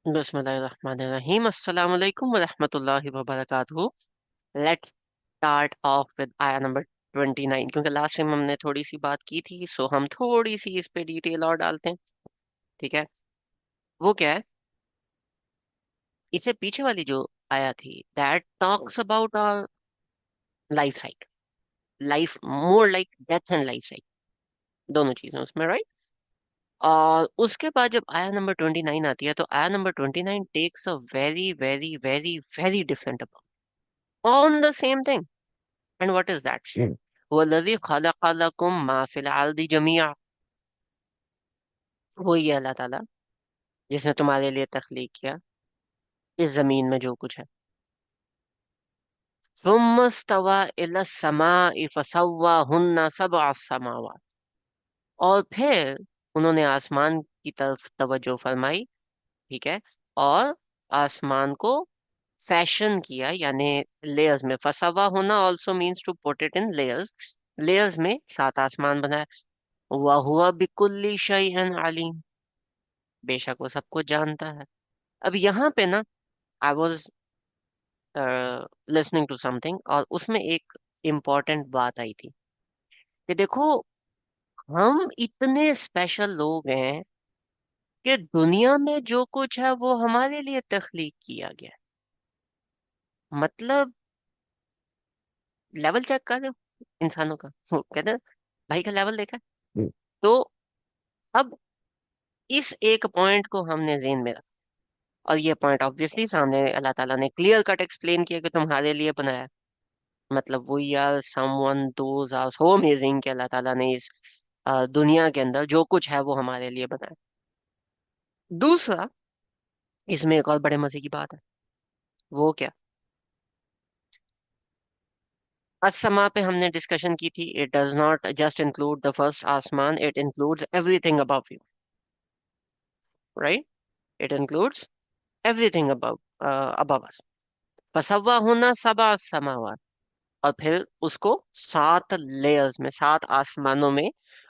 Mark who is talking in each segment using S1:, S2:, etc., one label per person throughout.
S1: बिस्मिल्लाहिर्रहमानिर्रहीम अस्सलाम वालेकुम व रहमतुल्लाहि व बरकातुहू। लेट्स स्टार्ट ऑफ विद आया नंबर 29, क्योंकि लास्ट टाइम हमने थोड़ी सी बात की थी, सो हम थोड़ी सी इस पे डिटेल और डालते हैं। ठीक है। वो क्या है, इससे पीछे वाली जो आया थी, that talks about our life cycle, life more like death and life cycle, दोनों चीजें उसमें, राइट। और उसके बाद जब आया नंबर 29 आती है, तो आया number 29 takes a very very very very different approach on the same thing. And what is that? वल्लज़ी खलक़ लकुम मा फिल अर्दि जमीआ। वही है अल्लाह ताला जिसने तुम्हारे लिए तख्लीक किया इस जमीन में जो कुछ है। सुम्मा इस्तवा इला समाइ फसव्वाहुन्ना सबअ समावात। और फिर उन्होंने आसमान की तरफ तवज्जो फरमाई। ठीक है। और आसमान को फैशन किया, यानी लेयर्स में। फसवा होना also means to put it in layers. Layers में सात आसमान बनाया। वहुवा बिकुल्ली शैइन अलीम। बेशक वो सब कुछ जानता है। अब यहाँ पे ना, I was listening to something, और उसमें एक इम्पोर्टेंट बात आई थी कि देखो, हम इतने स्पेशल लोग हैं कि दुनिया में जो कुछ है वो हमारे लिए तख्लीक किया गया है। मतलब लेवल चेक कर दो इंसानों का, वो कहते हैं भाई का लेवल देखा है? तो अब इस एक पॉइंट को हमने जेन में रखा, और ये पॉइंट ऑब्वियसली सामने अल्लाह ताला ने क्लियर कट एक्सप्लेन किया कि तुम्हारे लिए बनाया। मतलब वो, यार someone those are so amazing कि अल्लाह ताला ने इस दुनिया के अंदर जो कुछ है वो हमारे लिए बनाया। दूसरा, इसमें एक और बड़े मजे की बात है। वो क्या, असमा पे हमने डिस्कशन की थी, it does not just include the first आसमान, it includes everything above you, right. It includes everything above above us. फसव्वा होना सबा समावात। और फिर उसको सात लेयर्स में, सात आसमानों में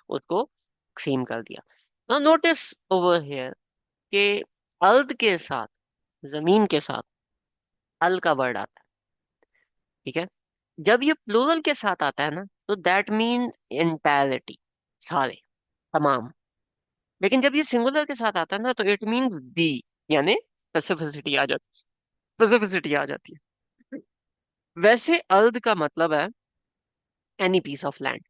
S1: उसको तकसीम कर दिया। now नोटिस ओवर हियर कि अर्द के साथ, जमीन के साथ अल का वर्ड आता है। ठीक है। जब ये प्लूरल के साथ आता है ना, तो दैट मीन इंटायरिटी, सारे, तमाम। लेकिन जब ये सिंगुलर के साथ आता है ना, तो इट मीन्स दी, यानी स्पेसिफिसिटी आ जाती, स्पेसिफिसिटी आ जाती है। वैसे अर्द का मतलब है एनी पीस ऑफ लैंड।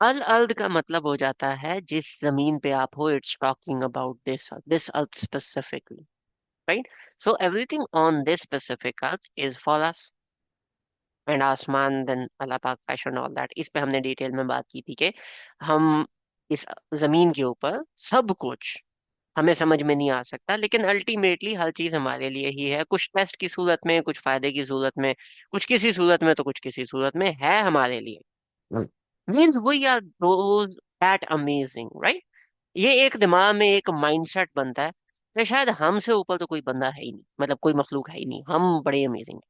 S1: अल अर्द का मतलब हो जाता है जिस जमीन पे आप हो, it's talking about this this earth specifically, right. So everything on this specific earth is for us. And आसमान, देन अल्लाह पाक फैशन, ऑल दैट, इस पे हमने डिटेल में बात की थी कि हम इस जमीन के ऊपर सब कुछ हमें समझ में नहीं आ सकता, लेकिन अल्टीमेटली हर चीज हमारे लिए ही है। कुछ टेस्ट की सूरत में, कुछ फायदे की सूरत में, कुछ किसी सूरत में, तो कुछ किसी सूरत में है हमारे लिए। Means we are those that amazing, right. ये एक दिमाग में एक माइंडसेट बनता है कि शायद हमसे ऊपर तो कोई बंदा है ही नहीं, मतलब कोई मखलूक है ही नहीं, हम बड़े अमेजिंग हैं।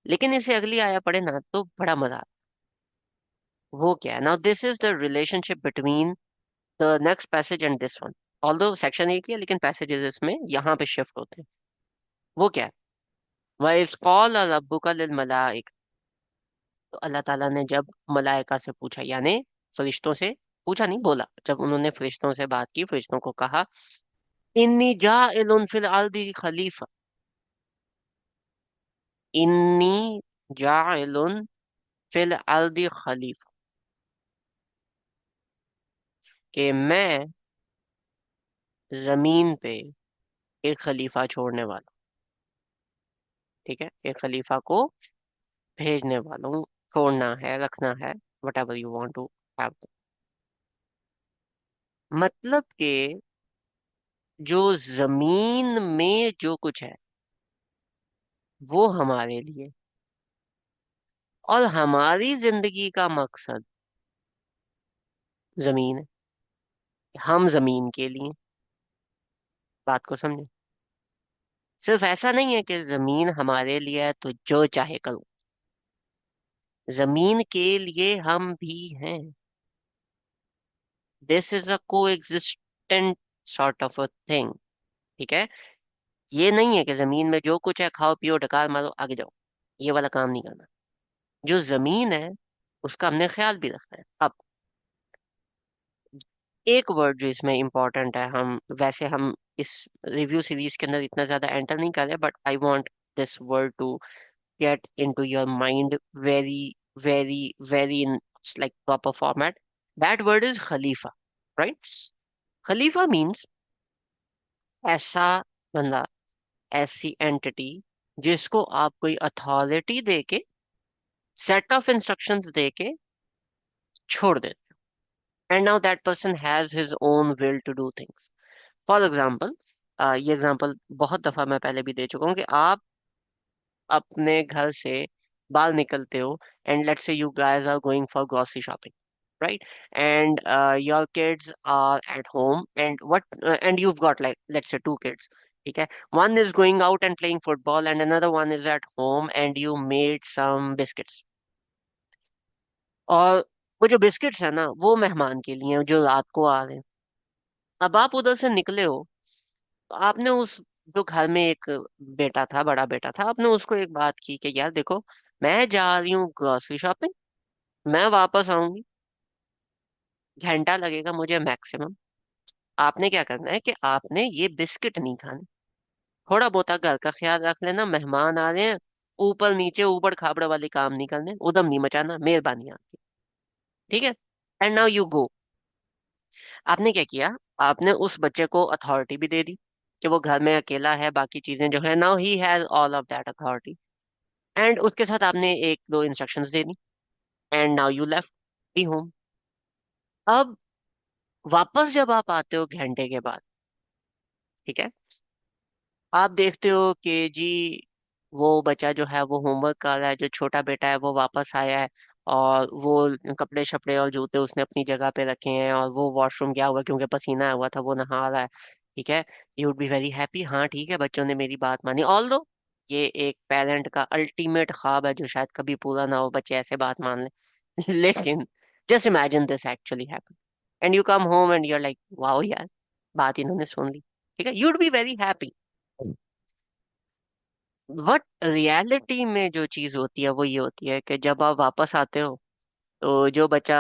S1: लेकिन इसे अगली आया पढ़े ना, तो बड़ा मजा आता है। वो क्या है, now this is the relationship between the next passage and this one. Although section एक ही है, लेकिन पैसेजेस इसमें यहाँ पे शिफ्ट होते हैं। वो क्या है, वइज़ क़ाल रब्बुका लिल मलाइक। तो अल्लाह ताला ने जब मलाइका से पूछा, यानी फरिश्तों से पूछा नहीं, बोला, जब उन्होंने फरिश्तों से बात की, फरिश्तों को कहा, इन्नी जाइलुन फिल अर्दि खलीफा। इन्नी जाइलुन फिल अर्दि खलीफा, कि मैं जमीन पे एक खलीफा छोड़ने वाला हूँ। ठीक है, एक खलीफा को भेजने वाला हूँ, छोड़ना है, रखना है, whatever you want to have. मतलब कि जो जमीन में जो कुछ है वो हमारे लिए, और हमारी जिंदगी का मकसद जमीन है, हम जमीन के लिए। बात को समझे। सिर्फ ऐसा नहीं है कि जमीन हमारे लिए है तो जो चाहे करो, जमीन के लिए हम भी हैं। दिस इज अ को existent sort of a thing. ठीक है। ये नहीं है कि जमीन में जो कुछ है खाओ पियो डकार मारो आगे जाओ, ये वाला काम नहीं करना। जो जमीन है उसका हमने ख्याल भी रखना है। अब एक वर्ड जो इसमें इम्पोर्टेंट है, हम वैसे हम इस रिव्यू सीरीज के अंदर इतना ज्यादा एंटर नहीं कर रहे, but I want this word to get into your mind very very very in like proper format. That word is खलीफा, राइट? खलीफा मीन्स ऐसा बंदा, ऐसी एंटिटी जिसको आप कोई अथॉरिटी देके, सेट ऑफ इंस्ट्रक्शंस देके छोड़ देते, and now that person has his own will to do things. For example, ये एग्जाम्पल बहुत दफा मैं पहले भी दे चुका हूँ कि आप अपने घर से बाहर निकलते हो, and let's say you guys are going for grocery shopping, right? And your kids are at home, and and you've got like, let's say, two kids. ठीक है, one is going out and playing football, and another one is at home, and you made some biscuits. और वो जो biscuits है ना, वो मेहमान के लिए हैं जो रात को आ रहे हैं। अब आप उधर से निकले हो, तो आपने उस जो घर में एक बेटा था, बड़ा बेटा था, आपने उसको एक बात की कि यार देखो, मैं जा रही हूँ ग्रोसरी शॉपिंग, मैं वापस आऊंगी, घंटा लगेगा मुझे मैक्सिमम। आपने क्या करना है कि आपने ये बिस्किट नहीं खाने, थोड़ा बहुत घर का ख्याल रख लेना, मेहमान आ रहे हैं, ऊपर नीचे ऊबड़ खाबड़ वाले काम नहीं करने, उदम नहीं मचाना, मेहरबानी आपकी। ठीक है? And now you go. आपने क्या किया? आपने उस बच्चे को अथॉरिटी भी दे दी कि वो घर में अकेला है, बाकी चीजें जो है, now he has all of that authority, and उसके साथ आपने एक दो instructions they the, and now you left the home. अब वापस जब आप आते हो घंटे के बाद, ठीक है, आप देखते हो कि जी वो बच्चा जो है वो होमवर्क कर रहा है, जो छोटा बेटा है वो वापस आया है, और वो कपड़े शपड़े और जूते उसने अपनी जगह पे रखे हैं, और वो वॉशरूम गया हुआ है क्योंकि पसीना आया हुआ था, वो नहा रहा है। ठीक है, you would be very happy, हाँ ठीक है बच्चों ने मेरी बात मानी, ऑल दो ये एक पेरेंट का अल्टीमेट ख्वाब है जो शायद कभी पूरा ना हो, बच्चे ऐसे बात मान ले। लेकिन just imagine this actually happen, and you come home and you're like wow यार, बात इन्होंने सुन ली। ठीक है, you'd be very happy. But reality में जो चीज होती है वो ये होती है कि जब आप वापस आते हो, तो जो बच्चा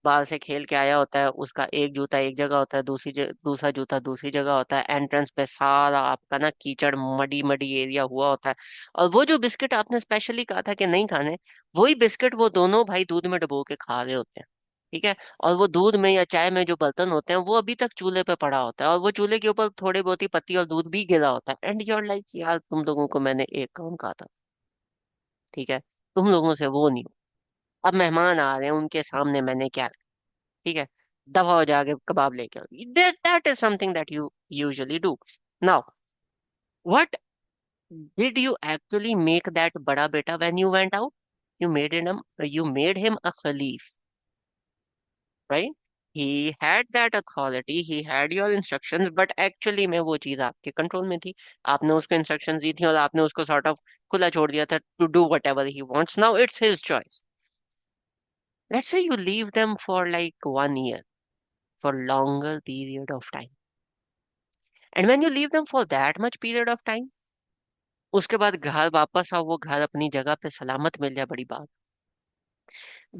S1: बाहर से खेल के आया होता है उसका एक जूता एक जगह होता है, दूसरा जूता दूसरी जगह होता है, एंट्रेंस पे सारा आपका ना कीचड़ मडी मडी एरिया हुआ होता है। और वो जो बिस्किट आपने स्पेशली कहा था कि नहीं खाने, वही बिस्किट वो दोनों भाई दूध में डुबो के खा रहे होते हैं। ठीक है, और वो दूध में या चाय में जो बर्तन होते हैं वो अभी तक चूल्हे पे पड़ा होता है, और वो चूल्हे के ऊपर थोड़ी बहुत ही पत्ती और दूध भी गिरा होता है, एंड यूर लाइक यार तुम लोगों को मैंने एक काम कहा था। ठीक है, तुम लोगों से वो नहीं हो। अब मेहमान आ रहे हैं, उनके सामने मैंने क्या, ठीक है, दफा हो जाके कबाब लेके आओ। That is something that you usually do. Now what did you actually make that बड़ा बेटा when you went out? You made him a khalif, right? He had that authority, he had your instructions, but actually में वो चीज आपके control में थी। आपने उसको इंस्ट्रक्शंस दी थी और आपने उसको सॉर्ट ऑफ खुला छोड़ दिया था to do whatever he wants. Now it's his choice. Let's say you leave them for like 1 year, for longer period of time, and when you leave them for that much period of time, उसके बाद घर वापस आओ, वो घर अपनी जगह पे सलामत मिल जाए, बड़ी बात।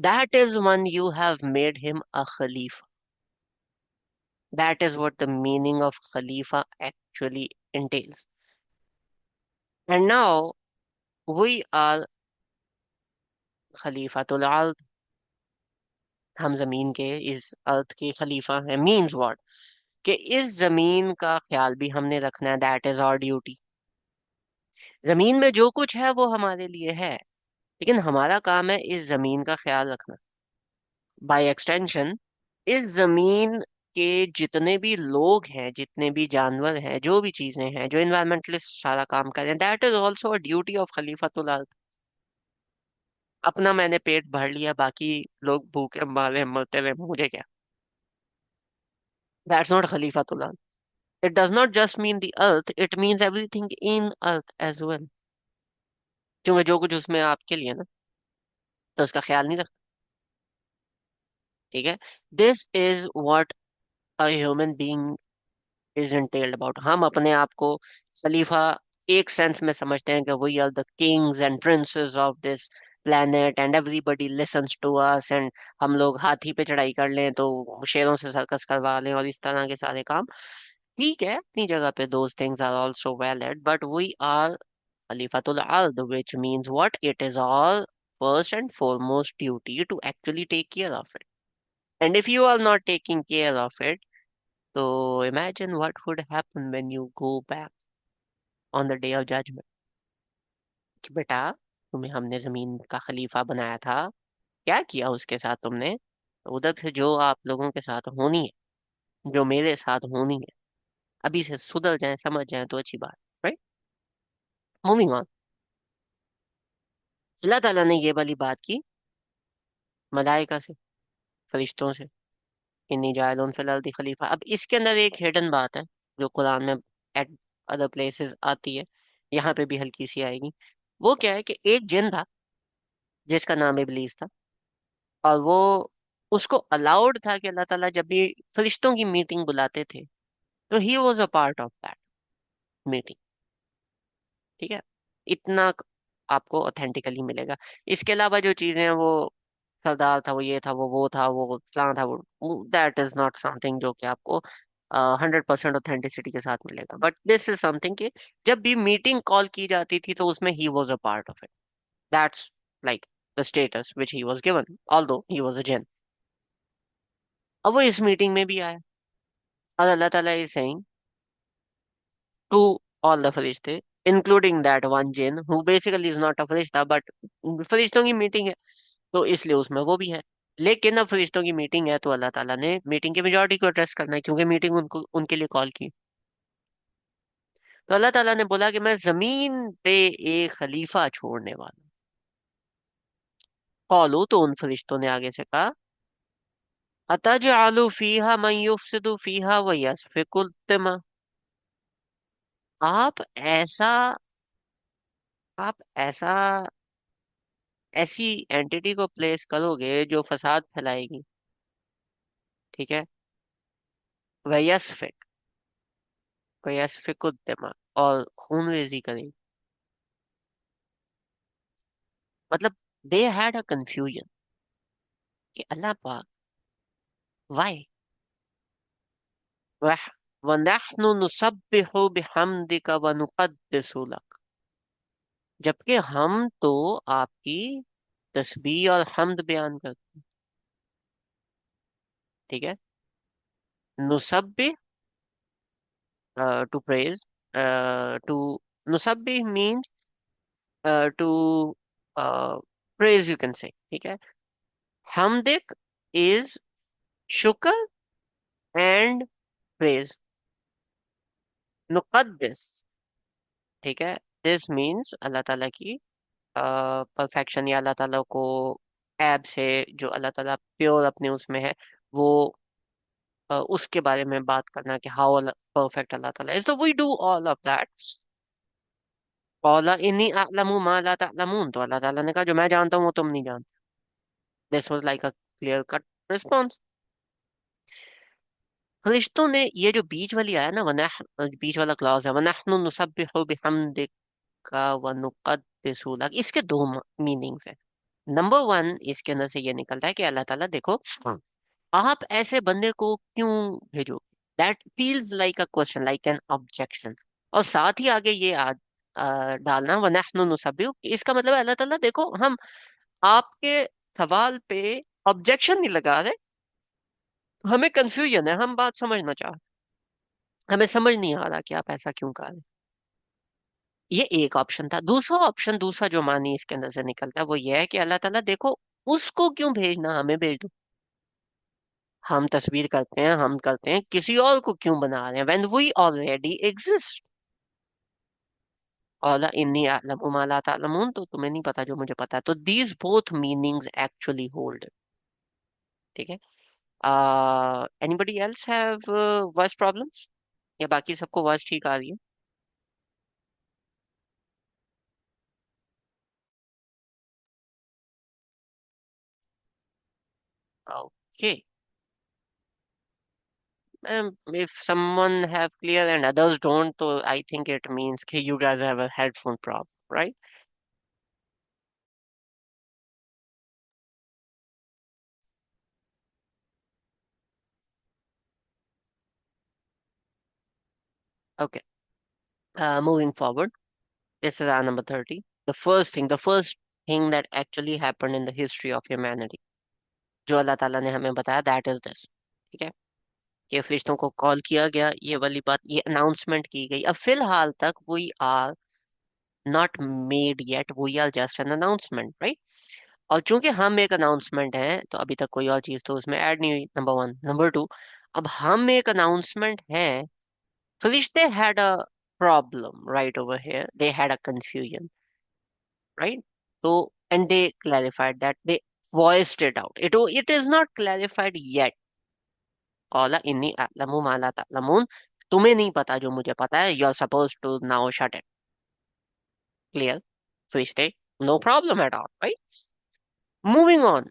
S1: That is when you have made him a khalifa. That is what the meaning of khalifa actually entails. And now we are खलीफातुल अर्द, हम जमीन के इस अर्थ के खलीफा हैं। Means what? कि इस जमीन का ख्याल भी हमने रखना है, दैट इज आवर ड्यूटी। जमीन में जो कुछ है वो हमारे लिए है, लेकिन हमारा काम है इस जमीन का ख्याल रखना। बाय एक्सटेंशन, इस जमीन के जितने भी लोग हैं, जितने भी जानवर हैं, जो भी चीजें हैं, जो इन्वायरमेंटलिस्ट सारा काम कर रहे हैं, that is also a duty of खलीफातुल अर्द। अपना मैंने पेट भर लिया, बाकी लोग भूखे मारे मरते रहे, मुझे क्या? दैट्स नॉट खलीफातुल अर्द। It does not just mean the earth, it means everything in earth as well, क्योंकि जो कुछ उसमें आपके लिए ना, तो उसका ख्याल नहीं रखता। ठीक है, this is what a human being is entailed about. हम अपने आप को खलीफा एक सेंस में समझते हैं कि we are the kings and princes of this planet and everybody listens to us, and हम लोग हाथी पे चढ़ाई कर लें तो शेरों से सर्कस करवा लें और इस तरह के सारे काम। ठीक है, अपनी जगह पे those things are also valid, but we are खलीफातुल अर्द, which means what? It is all first and foremost duty to actually take care of it. And if you are not taking care of it, so imagine what would happen when you go back on the day of judgment. कि बेटा, तुम्हें हमने जमीन का खलीफा बनाया था, क्या किया उसके साथ तुमने? तो उधर से जो आप लोगों के साथ होनी है, जो मेरे साथ होनी है, अभी से सुधर जाए, समझ जाए तो अच्छी बात। Right, moving on. अल्लाह ताला ने ये वाली बात की मलाइका से, फरिश्तों से, इन्नी जायलून फिल अर्दी खलीफा। अब इसके अंदर एक हिडन बात है जो कुरान में एट अदर प्लेसेस आती है, यहाँ पे भी हल्की सी आएगी। वो क्या है कि एक जिन था जिसका नाम इबलीस था, और वो, उसको अलाउड था कि अल्लाह ताला जब भी फरिश्तों की मीटिंग बुलाते थे तो ही was a part of that meeting. ठीक है, इतना आपको ऑथेंटिकली मिलेगा। इसके अलावा जो चीजें हैं, वो सरदार था, वो ये था, वो था, वो फलाना था, वो दैट इज नॉट समथिंग जो कि आपको 100% ऑथेंटिसिटी के साथ मिलेगा। बट दिस इज समथिंग कि जब भी मीटिंग कॉल की जाती थी तो उसमें he was a part of it. That's like the status which he was given, although he was a जिन। अब वो इस मीटिंग में भी आया, और अल्लाह ताला is saying to all the फरिश्ते, इंक्लूडिंग दैट वन जिन who basically is not a फरिश्ता, बट फरिश्तों की मीटिंग है तो इसलिए उसमें वो भी है। लेकिन अब फरिश्तों की मीटिंग है तो अल्लाह ताला ने मीटिंग की मेजोरिटी को एड्रेस करना है, क्योंकि मीटिंग उनको उनके लिए कॉल की। तो अल्लाह ताला ने बोला कि मैं जमीन पे एक खलीफा छोड़ने वाला हूं। कौलू, तो उन फरिश्तों ने आगे से कहा, अतजअलु फीहा मन युफसिदु फीहा व यस्फिकुल दिमा। आप ऐसा आप ऐसा ऐसी एंटिटी को प्लेस करोगे जो फसाद फैलाएगी, ठीक है, वयस्फिक वयस्फिकुल दिमा, और खून रेजी करेगी। मतलब दे हैड अ कंफ्यूजन कि अल्लाह पाक, व्हाई, वह वनहनु नुसब्बिहु बिहम्दिका व नुक़द्दिसु लक, जबकि हम तो आपकी तस्बीह और हम्द बयान करते हैं। ठीक है, नुसब्बिह, टू प्रेज, टू नुसब्बिह means to praise, you can say. ठीक है, हमदिक इज शुक्र एंड प्रेज, नुक़द्दिस, ठीक है, दिस मीन्स अल्लाह ताला की परफेक्शन, या अल्लाह ताला को ऐब से, जो अल्लाह ताला प्योर अपने उसमें है, वो उसके बारे में बात करना कि हाउ परफेक्ट अल्लाह ताला इज। तो we do all of that. कौला इन्नी अअलमु मा ला तअलमून, तो अल्लाह ताला ने कहा जो मैं जानता हूँ वो तुम नहीं जानते। This was like a clear cut response. फरिश्तों ने ये जो बीच वाली आया ना, वनह, बीच वाला क्लॉज है, वनहनु नुसब्बिहु बिहम्दिका व नुक़द्दिसु लक, इसके दो मीनिंग्स हैं। नंबर वन, इसके अंदर से ये निकलता है कि अल्लाह ताला देखो, आप ऐसे बंदे को क्यों भेजो? That feels like a question, like an objection. और साथ ही आगे ये डालना वनहनु नुसब्बिहु, इसका मतलब है अल्लाह ताला देखो, हम आपके सवाल पे ऑब्जेक्शन नहीं लगा रहे, हमें कंफ्यूजन है, हम बात समझना चाह, हमें समझ नहीं आ रहा कि आप ऐसा क्यों कर रहे हैं। ये एक ऑप्शन था। दूसरा ऑप्शन, दूसरा जो मानी इसके अंदर से निकलता है वो ये है कि अल्लाह ताला देखो, उसको क्यों भेजना, हमें भेज दो। हम तस्वीर करते हैं, हम करते हैं, किसी और को क्यों बना रहे हैं व्हेन वी ऑलरेडी एग्जिस्ट। और इन्नी अअलमु मा ला तअलमून, तो तुम्हें नहीं पता जो मुझे पता है। तो these both meanings actually hold. ठीक है, anybody else have voice problems, या बाकी सबको वॉइस ठीक आ रही है? Okay, if someone have clear and others don't, so I think it means कि you guys have a headphone problem, right? Okay. Moving forward, this is our number 30. The first thing that actually happened in the history of humanity, जो अल्लाह ताला ने हमें बताया, that is this. ठीक है? ये फरिश्तों को कॉल किया गया, ये वाली बात, ये अनाउंसमेंट की गई। अब फिलहाल तक we are not made yet, we are just an announcement, right? और चूंकि हम एक अनाउंसमेंट है, तो अभी तक कोई और चीज तो उसमें ऐड नहीं हुई, नंबर वन। नंबर टू, अब हम एक अनाउंसमेंट है, फरिश्ते had a problem right over here, they had a confusion, right? तो and they clarified that, they voiced it out. It is not clarified yet. कौला इन्नी अअलमु मा ला तअलमून, तुम्हें नहीं पता जो मुझे पता है, you are suppose to now shut it. Clear? फरिश्ते, no problem at all, right? Moving on.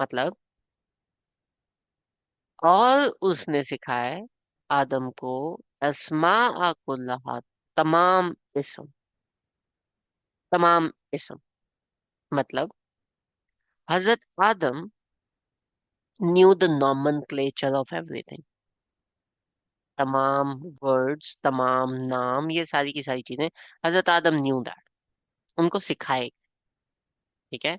S1: मतलब, और उसने सिखाए आदम को अस्मा कुल्लहा, तमाम इस्म, तमाम इस्म। मतलब, हजरत आदम knew the nomenclature of everything, तमाम वर्ड्स, तमाम नाम, ये सारी की सारी चीजें हजरत आदम न्यू दैट, उनको सिखाए। ठीक है?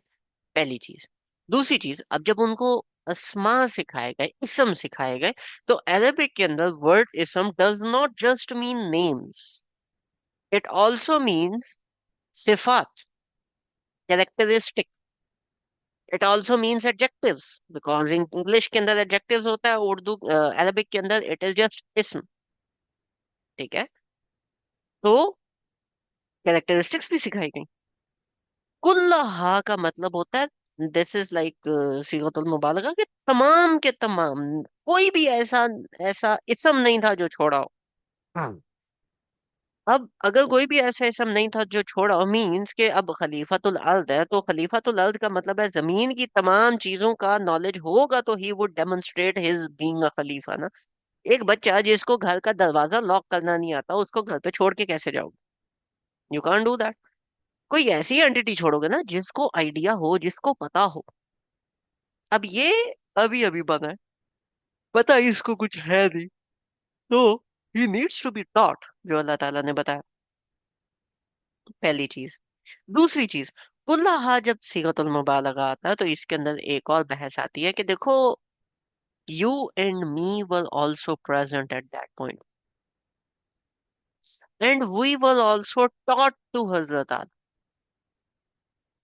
S1: पहली चीज। दूसरी चीज, अब जब उनको अस्मा सिखाए गए, इसम सिखाए गए, तो अरबिक के अंदर वर्ड इसम does not just mean names, it also means सिफात, characteristics. It also means adjectives, because English के अंदर एडजेक्टिव्स होता है, उर्दू अरबिक के अंदर इट इज जस्ट इसम। ठीक है? तो कैरेक्टरिस्टिक्स भी सिखाई गई। कुल्लहा का मतलब होता है, दिस इज लाइक सीगतुल मुबालगा, कि तमाम के तमाम, कोई भी ऐसा ऐसा इसम नहीं था जो छोड़ा हो। हाँ। अब अगर कोई भी ऐसा इसम नहीं था जो छोड़ा हो, मींस के अब खलीफतुल अर्द है, तो खलीफतुल अर्द का मतलब है जमीन की तमाम चीजों का नॉलेज होगा, तो he would demonstrate his being a खलीफा ना। एक बच्चा जिसको घर का दरवाजा लॉक करना नहीं आता, उसको घर पे छोड़ के कैसे जाओगे? You can't do that. कोई ऐसी एंटिटी छोड़ोगे ना जिसको आइडिया हो, जिसको पता हो। अब ये अभी अभी बना है, पता है इसको कुछ है नहीं, तो he needs to be taught, जो अल्लाह ताला ने बताया। पहली चीज। दूसरी चीज, कुल्लाहा जब सीगतुल मुबालगा आता है, तो इसके अंदर एक और बहस आती है कि देखो, you and me were also present at that point, and we were also taught to हजरत आदम।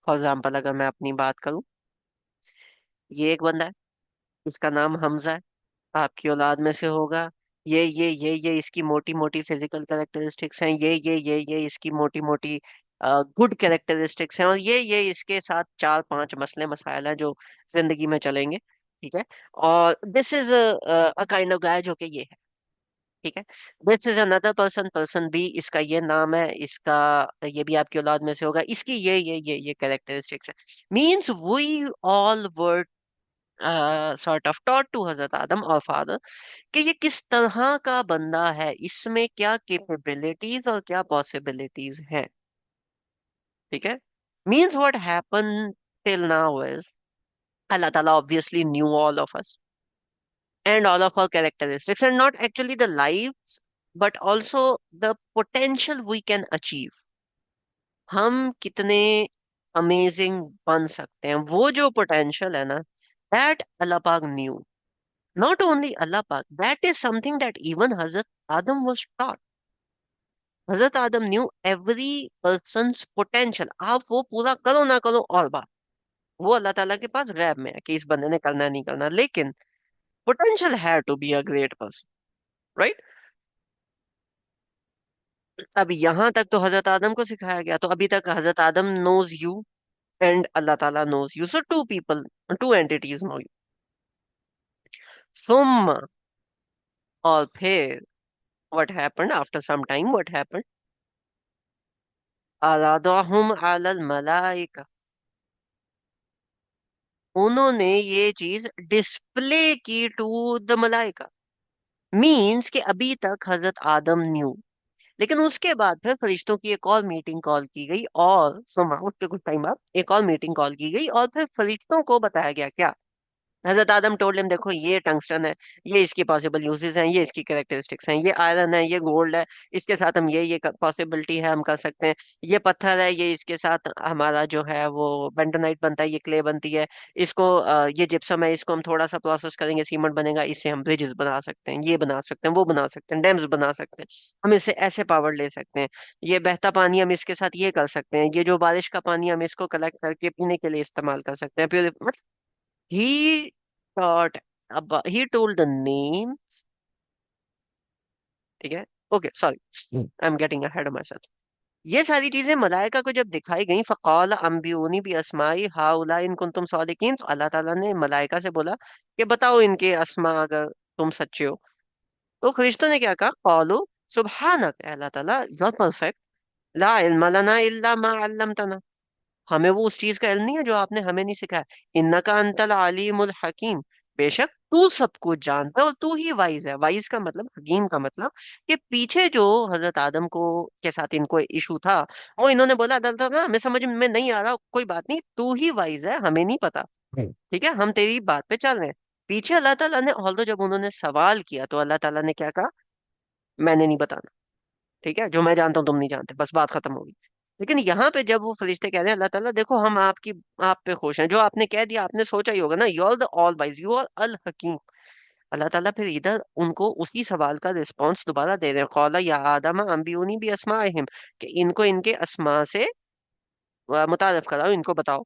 S1: फॉर एग्जाम्पल, अगर मैं अपनी बात करूं, ये एक बंदा है, इसका नाम हमजा है, आपकी औलाद में से होगा। ये इसकी मोटी मोटी फिजिकल कैरेक्टरिस्टिक्स हैं, ये इसकी मोटी मोटी गुड कैरेक्टरिस्टिक्स हैं, और ये इसके साथ चार पांच मसले मसाइल हैं जो जिंदगी में चलेंगे। ठीक है? और this is a kind of guy जो कि ये है। ठीक है? This is another person, person B, इसका ये नाम है, इसका, ये भी आपकी औलाद में से होगा, इसकी ये कैरेक्टरिस्टिक्स है। Means we all were sort of taught to हजरत आदम और फादर, कि ये किस तरह का बंदा है, इसमें क्या कैपेबिलिटीज और क्या पॉसिबिलिटीज हैं। ठीक है? Means what happen till now is, Allah ताला obviously knew all of us and all of our characteristics, and not actually the lives, but also the potential we can achieve, हम कितने अमेजिंग बन सकते हैं, वो जो पोटेंशियल है ना, दैट अल्लाह पाक न्यू। नॉट ओनली अल्लाह पाक, that is something that even Hazrat Adam was taught. Hazrat Adam new every persons potential. आप वो पूरा करो ना करो और बात, वो अल्लाह ताला के पास गैब में है कि इस बंदे ने करना है, नहीं करना, लेकिन पोटेंशियल है to be a great person, right? अब यहां तक तो हजरत आदम को सिखाया गया, तो अभी तक हजरत आदम नोज यू, एंड अल्लाह ताला knows you. So two people, two entities know you. सुम, और फिर what happened after some time, what happened? अरादहुम अलल मलाइका, उन्होंने ये चीज डिस्प्ले की टू द मलाइका। मीन्स कि अभी तक हजरत आदम न्यू, लेकिन उसके बाद फिर फरिश्तों की एक और मीटिंग कॉल की गई, और सुमा उसके कुछ टाइम बाद एक और मीटिंग कॉल की गई, और फिर फरिश्तों को बताया गया क्या। हजरत आदम टोल्ड हिम, देखो ये टंगस्टन है, ये इसकी पॉसिबल यूजेस हैं, ये इसकी कैरेक्टरिस्टिक्स हैं, ये आयरन है, ये गोल्ड है, इसके साथ हम ये पॉसिबिलिटी है, हम कर सकते हैं। ये पत्थर है, ये इसके साथ हमारा जो है वो बेंटोनाइट बनता है, ये क्ले बनती है। इसको ये जिप्सम है, इसको हम थोड़ा सा प्रोसेस करेंगे, सीमेंट बनेगा, इससे हम ब्रिजेस बना सकते हैं, ये बना सकते हैं, वो बना सकते हैं, डैम्स बना सकते हैं। हम इससे ऐसे पावर ले सकते हैं। ये बहता पानी हम इसके साथ ये कर सकते हैं, ये जो बारिश का पानी हम इसको कलेक्ट करके पीने के लिए इस्तेमाल कर सकते हैं। फिर he taught about, he told the names, ठीक है। Okay sorry, I am getting ahead of my self. ये सारी चीजें मलाइका को जब दिखाई गई, फकाल अंबियूनी भी अस्माई हाउला इन कुंतुम सादिकीन, तो अल्लाह ताला ने मलाइका से बोला कि बताओ इनके अस्मा अगर तुम सच्चे हो। तो फरिश्तों ने क्या कहा, कौलू सुबहानक, अल्लाह ताला यू आर परफेक्ट, ला इल्म लना इल्ला मा अल्लमतना, हमें वो उस चीज का इल्म नहीं है जो आपने हमें नहीं सिखाया। इन्नका अंतल अलीमुल हकीम, बेशक तू सब कुछ जानता है और तू ही वाइज है। वाइज का मतलब, हकीम का मतलब, कि पीछे जो हजरत आदम को के साथ इनको इशू था, वो इन्होंने बोला अल्लाह ताला हमें समझ में नहीं आ रहा, कोई बात नहीं, तू ही वाइज है, हमें नहीं पता। ठीक है, हम तेरी बात पे चल रहे हैं। पीछे अल्लाह ताला ने, ऑल्दो जब उन्होंने सवाल किया तो अल्लाह ताला ने क्या कहा, मैंने नहीं बताना। ठीक है, जो मैं जानता हूँ तुम नहीं जानते, बस बात खत्म होगी। लेकिन यहाँ पे जब वो फरिश्ते कह रहे हैं अल्लाह ताला देखो हम आपकी, आप पे खुश हैं, जो आपने कह दिया आपने सोचा ही होगा ना, you are the all wise, you are अल हकीम। अल्लाह ताला फिर इधर उनको उसी सवाल का रिस्पॉन्स दोबारा दे रहे हैं, कौला या आदम अंबियूनी भी अस्माइहिम, कि इनको इनके अस्मा से मुतारिफ कराओ, इनको बताओ।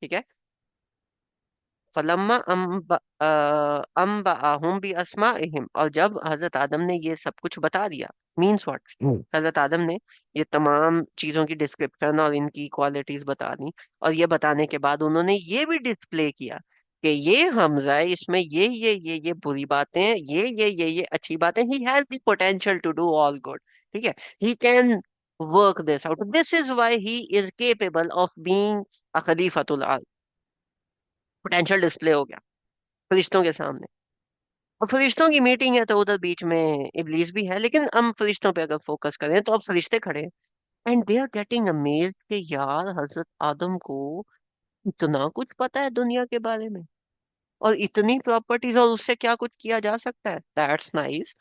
S1: ठीक है। फलम्मा अम्बअहुम भी अस्माइहिम, और जब हजरत आदम ने ये सब कुछ बता दिया, मीन्स व्हाट, हजरत आदम ने ये तमाम चीजों की डिस्क्रिप्शन और इनकी क्वालिटीज बता दी, और ये बताने के बाद उन्होंने ये भी डिस्प्ले किया कि ये हमजा है, इसमें ये बुरी बातें हैं, ये अच्छी बातें, he has the potential to do all good. ठीक है, he can work this out, this is why he is capable of being a खलीफतुल अर्द। पोटेंशियल डिस्प्ले हो गया फरिश्तों के सामने। और फरिश्तों की मीटिंग है तो उधर बीच में इबलीस भी है, लेकिन हम फरिश्तों पे अगर फोकस करें तो अब फरिश्ते खड़े हैं, and they are getting amazed कि यार हजरत आदम को इतना कुछ पता है दुनिया के बारे में, और इतनी प्रॉपर्टीज, और उससे क्या कुछ किया जा सकता है, दैट्स नाइस।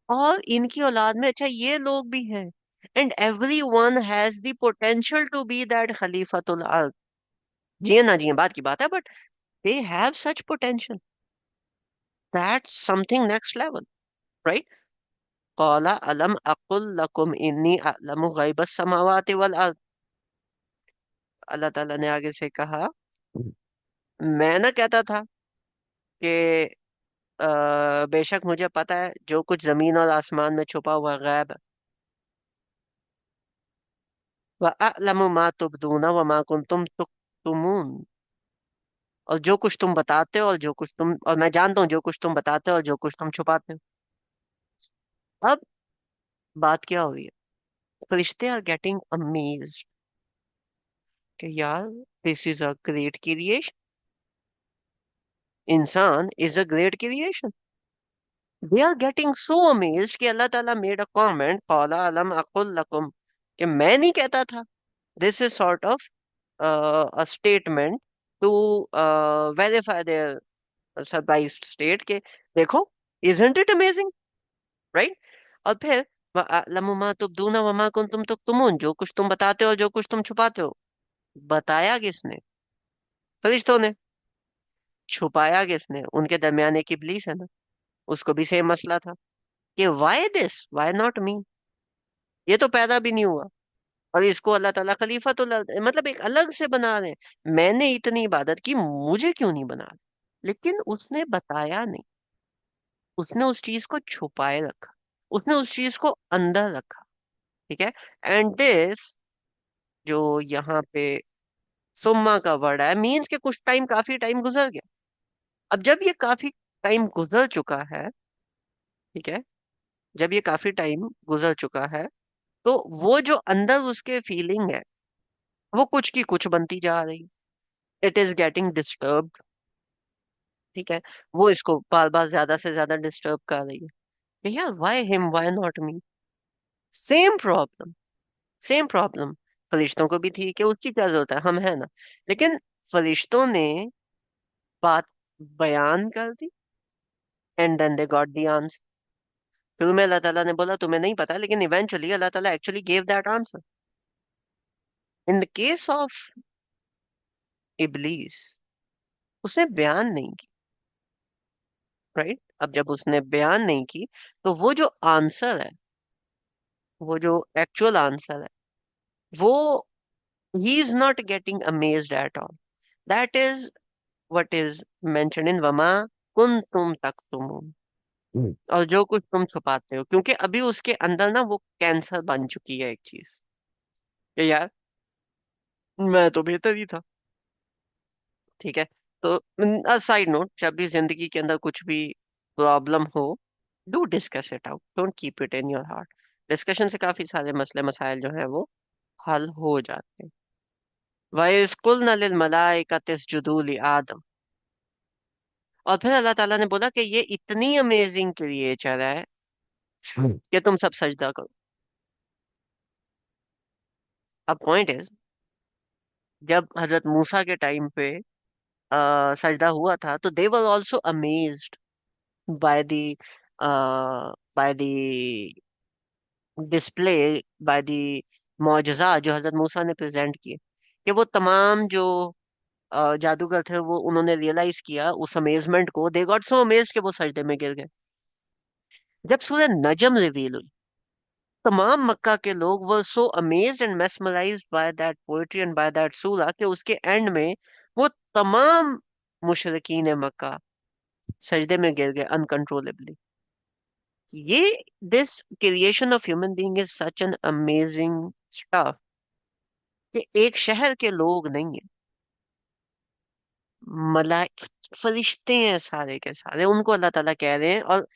S1: और इनकी औलाद में अच्छा ये लोग भी हैं, and every one has the potential to be that खलीफतुल अर्द। जिए ना जिए बात की बात है, but they have such potential, that's something next level, right. कौला अलम अकुल लकुम इन्नी अलमु गैबस समावाति वल अर्द, अल्लाह ताला ने आगे से कहा, मैं ना कहता था कि बेशक मुझे पता है जो कुछ जमीन और आसमान में छुपा हुआ गैब है। व अलमु मा तुबदूना व मा कुंतुम तुक्तुमून, और जो कुछ तुम बताते हो और जो कुछ तुम, और मैं जानता हूँ जो कुछ तुम बताते हो और जो कुछ तुम छुपाते हो। अब बात क्या हो रही है, फरिश्ते आर गेटिंग अमेज्ड कि यार this is a great creation, इंसान is a great creation. They are getting so amazed कि अल्लाह ताला मेड अ कमेंट, कौला अलम अकुल लकुम, कि मैं नहीं कहता था। This is sort of a statement to verify their surprised state के, देखो, isn't it amazing, right? और फिर लम्मा तुबदूना वमा कुंतुम तुक्तुमून, जो कुछ तुम बताते हो जो कुछ तुम छुपाते हो, बताया किसने, फरिश्तों ने। छुपाया किसने, उनके दरमियान एक इब्लीस है ना, उसको भी सेम मसला था कि why this, why not me, ये तो पैदा भी नहीं हुआ, और इसको अल्लाह ताला खलीफा तो मतलब एक अलग से बना रहे हैं, मैंने इतनी इबादत की, मुझे क्यों नहीं बना रहे? लेकिन उसने बताया नहीं, उसने उस चीज को छुपाए रखा, उसने उस चीज को अंदर रखा। ठीक है, एंड दिस, जो यहाँ पे सुम्मा का वर्ड है, मीन्स के कुछ टाइम, काफी टाइम गुजर गया। अब जब ये काफी टाइम गुजर चुका है, ठीक है, जब ये काफी टाइम गुजर चुका है, तो वो जो अंदर उसके फीलिंग है, वो कुछ की कुछ बनती जा रही है। इट इज गेटिंग डिस्टर्ब, ठीक है, वो इसको बार बार ज्यादा से ज्यादा डिस्टर्ब कर रही है कि यार why him, why not me. Same problem, same problem फरिश्तों को भी थी कि उसकी क्या जरूरत है, हम है ना। लेकिन फरिश्तों ने बात बयान कर दी, and then they got the answer. फिर में अल्लाह ताला ने बोला तुम्हें नहीं पता, लेकिन इवेंचुअली अल्लाह ताला actually gave that answer. In the case of Iblis, उसने बयान नहीं की, राइट। अब जब उसने बयान नहीं की, तो वो जो आंसर है, वो जो एक्चुअल आंसर है, वो he is not getting amazed at all. That is what is mention in वमा कुंतुम तक्तुमून। और जो कुछ तुम छुपाते हो, क्योंकि अभी उसके अंदर ना वो कैंसर बन चुकी है एक चीज, कि यार मैं तो बेहतर ही था, ठीक है। तो साइड नोट, जब भी जिंदगी के अंदर कुछ भी प्रॉब्लम हो, do discuss it out, don't keep it in your heart. Discussion से काफी सारे मसले मसाइल जो है वो हल हो जाते हैं। वइज़ कुल्ना लिल मलाइकति इसजुदू लि आदम। और फिर अल्लाह ताला ने बोला कि ये इतनी अमेजिंग क्रिएचर है कि तुम सब सजदा करो। अब पॉइंट इज, जब हजरत मूसा के टाइम पे सजदा हुआ था, तो they were also amazed by the by the display, by the मौजज़ा जो हजरत मूसा ने प्रेजेंट किए, कि वो तमाम जो जादूगर थे, वो उन्होंने रियलाइज किया उस अमेजमेंट को, दे गॉट सो अमेज्ड कि वो सजदे में गिर गए। जब सूरह नजम रिवील हुई, तमाम मक्का के लोग were so amazed and mesmerized by that poetry and by that सूरा, कि उसके एंड में वो तमाम मुशरिकीन मक्का सजदे में गिर गए अनकंट्रोलेबली। ये this creation of human being is such an amazing stuff, कि एक शहर के लोग नहीं है, मलाइक, फरिश्ते हैं सारे के सारे, उनको अल्लाह ताला कह रहे हैं। और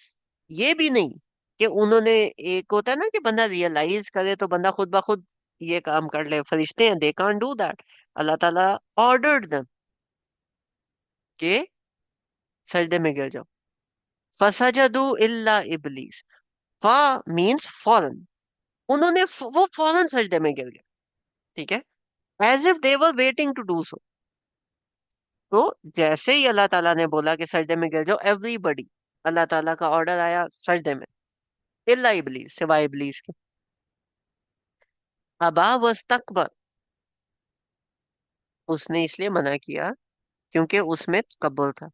S1: ये भी नहीं कि उन्होंने, एक होता है ना कि बंदा रियलाइज करे तो बंदा खुद ब खुद ये काम कर ले, फरिश्ते हैं, दे कांट डू दैट। अल्लाह ताला ऑर्डर्ड देम के सजदे में गिर जाओ। फसजदू इल्ला इबलीस, फा मींस फौरन, वो फौरन सजदे में गिर गया, ठीक है, as if they were waiting to do so. तो जैसे ही अल्लाह ताला ने बोला कि सजदे में गिर जाओ, एवरीबडी, अल्लाह ताला का ऑर्डर आया सजदे में, इल्ला इबलीस, सिवाय इबलीस के। अबा वस्तकबर, उसने इसलिए मना किया क्योंकि उसमें तकब्बुर था।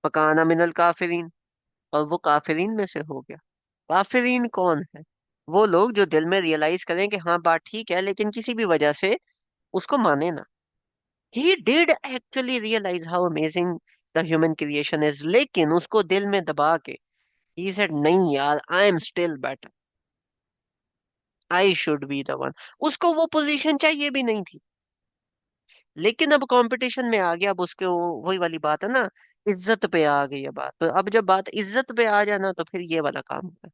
S1: फकाना मिनल काफिरीन, और वो काफिरीन में से हो गया। काफिरीन कौन है? वो लोग जो दिल में रियलाइज करें कि हाँ बात ठीक है, लेकिन किसी भी वजह से उसको माने ना। He did actually realise how amazing the human creation is, लेकिन उसको दिल में दबा के ही सेड नहीं यार, I am still better, I should be the one. उसको वो पोजीशन चाहिए भी नहीं थी, लेकिन अब कंपटीशन में आ गया। अब उसके वही वाली बात है ना, इज्जत पे आ गई है बात। तो अब जब बात इज्जत पे आ जाए ना, तो फिर ये वाला काम होता है,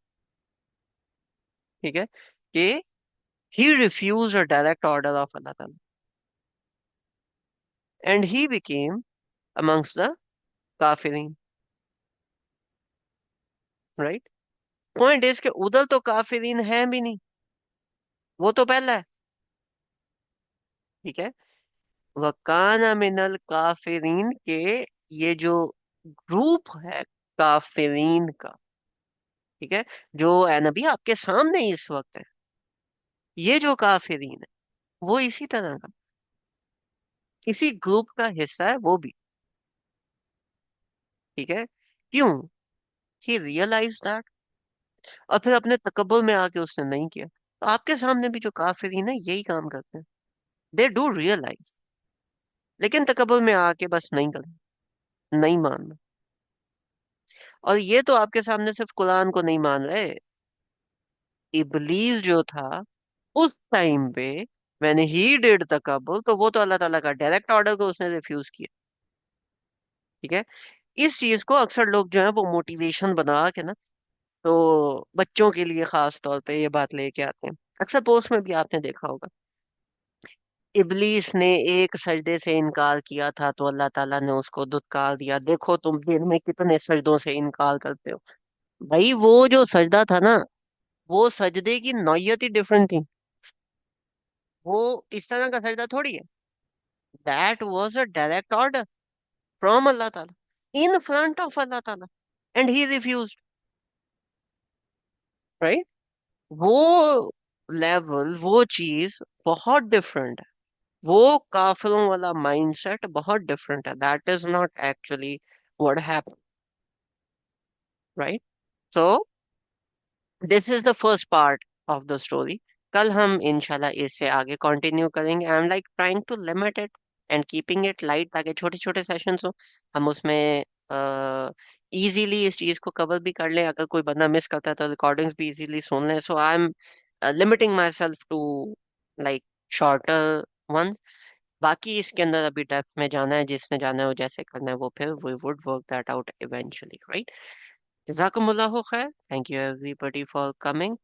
S1: ठीक है, कि he refuse a direct order of Allah ताला and he became amongst the काफिरीन, राइट। पॉइंट इज कि उधर तो काफिरीन है भी नहीं, वो तो पहला है, ठीक है। वकाना मिनल काफिरीन के, ये जो ग्रुप है काफिरीन का, ठीक है, जो है नबी आपके सामने इस वक्त है, ये जो काफिरीन है वो इसी तरह का, इसी ग्रुप का हिस्सा है वो भी, ठीक है। क्यों? ही रियलाइज दैट, और फिर अपने तकब्बुर में आके उसने नहीं किया। तो आपके सामने भी जो काफिरीन है यही काम करते हैं, दे डू रियलाइज, लेकिन तकब्बुर में आके बस नहीं करना, नहीं मानना। और ये तो आपके सामने सिर्फ कुरान को नहीं मान रहे, इबलीस जो था उस टाइम पे, व्हेन ही डिड तकब्बुर, तो वो तो अल्लाह ताला का डायरेक्ट ऑर्डर को उसने रिफ्यूज किया। ठीक है। इस चीज को अक्सर लोग जो है वो मोटिवेशन बना के ना, तो बच्चों के लिए खास तौर पे ये बात लेके आते हैं। अक्सर पोस्ट में भी आपने देखा होगा, इबलीस ने एक सजदे से इनकार किया था तो अल्लाह ताला ने उसको दुत्कार दिया, देखो तुम दिन में कितने सजदों से इनकार करते हो। भाई वो जो सजदा था ना, वो सजदे की नौयत ही डिफरेंट थी। वो इस तरह का सजदा थोड़ी है। That was a direct order from Allah ताला इन फ्रंट ऑफ अल्लाह ताला, एंड ही रिफ्यूज्ड। राइट। वो लेवल, वो चीज बहुत डिफरेंट है। वो काफिरों वाला माइंडसेट बहुत डिफरेंट है। That is not actually what happened. Right. So this is the first part of the story. कल हम इंशाल्लाह इससे आगे कंटिन्यू करेंगे। I am like trying to limit it and keeping it light, ताकि छोटे छोटे सेशंस हो, हम उसमें इजीली इस चीज को कवर भी कर लें। अगर कोई बंदा मिस करता है तो रिकॉर्डिंग्स भी इजीली सुन लें। So I am limiting myself to like shorter ones। बाकी इसके अंदर अभी डेप्थ में जाना है, जिसने जाना है वो जैसे करना है वो फिर we would work that out eventually, right. जज़ाकुमुल्लाहु खैर, thank you everybody for coming.